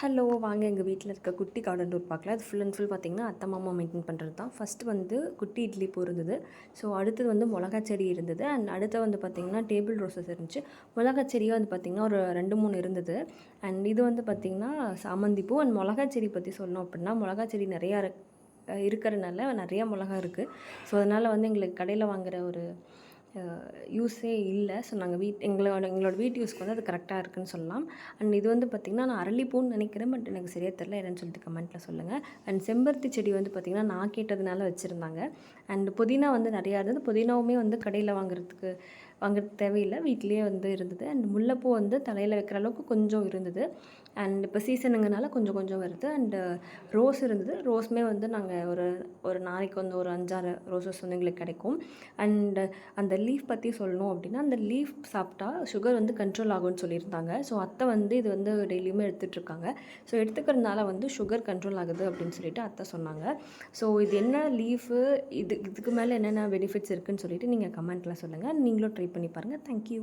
Hello வாங்க எங்கள் வீட்டில் இருக்க குட்டி கார்டன் டூர் பார்க்கலாம். அது ஃபுல் அண்ட் ஃபுல் பார்த்திங்கன்னா அத்தை மாமா மெயின்டைன் பண்ணுறது தான். ஃபஸ்ட்டு வந்து குட்டி இட்லி பூ இருந்தது. ஸோ அடுத்தது வந்து மிளகா செடி இருந்தது. அண்ட் அடுத்து வந்து பார்த்திங்கன்னா டேபிள் ரோசஸ் இருந்துச்சு. மிளகா செடியாக வந்து பார்த்திங்கன்னா ஒரு 2-3 இருந்தது. அண்ட் இது வந்து பார்த்திங்கன்னா சாமந்தி பூ. அண்ட் மிளகா செடி பற்றி சொல்லணும் அப்படின்னா மிளகா செடி நிறையா இருக்கிறனால நிறையா மிளகா இருக்குது. ஸோ அதனால் வந்து எங்களுக்கு கடையில் வாங்குகிற ஒரு யூஸே இல்லை. ஸோ நாங்கள் எங்களோட வீட்டு யூஸ்க்கு வந்து அது கரெக்டாக இருக்குதுன்னு சொல்லலாம். அண்ட் இது வந்து பார்த்திங்கன்னா நான் அரளிப்பூன்னு நினைக்கிறேன், பட் எனக்கு சரியாக தெரில, என்னன்னு சொல்லிட்டு கமெண்ட்டில் சொல்லுங்கள். அண்ட் செம்பருத்தி செடி வந்து பார்த்திங்கன்னா நான் கேட்டதுனால வச்சுருந்தாங்க. அண்ட் புதினா வந்து நிறையா இருந்தது. புதினாவுமே வந்து கடையில் வாங்குறதுக்கு தேவையில்லை, வீட்லேயே வந்து இருந்தது. அண்ட் முல்லைப்பூ வந்து தலையில் வைக்கிற அளவுக்கு கொஞ்சம் இருந்தது. அண்ட் இப்போ சீசனுங்கனால கொஞ்சம் கொஞ்சம் வருது. அண்டு ரோஸ் இருந்தது. ரோஸுமே வந்து நாங்கள் ஒரு நாளைக்கு வந்து ஒரு 5-6 ரோசஸ் வந்து எங்களுக்கு கிடைக்கும். அண்டு அந்த லீஃப் பற்றி சொல்லணும் அப்படின்னா, அந்த லீஃப் சாப்பிட்டா சுகர் வந்து கண்ட்ரோல் ஆகும்னு சொல்லியிருந்தாங்க. ஸோ அத்தை வந்து இது வந்து டெய்லியுமே எடுத்துகிட்ருக்காங்க. ஸோ எடுத்துக்கிறதுனால வந்து சுகர் கண்ட்ரோல் ஆகுது அப்படின்னு சொல்லிட்டு அத்தை சொன்னாங்க. ஸோ இது என்ன லீஃபு, இதுக்கு மேலே என்னென்ன பெனிஃபிட்ஸ் இருக்குதுன்னு சொல்லிட்டு நீங்கள் கமெண்ட்டில் சொல்லுங்கள். நீங்களும் ட்ரை பண்ணி பாருங்கள். தேங்க்யூ.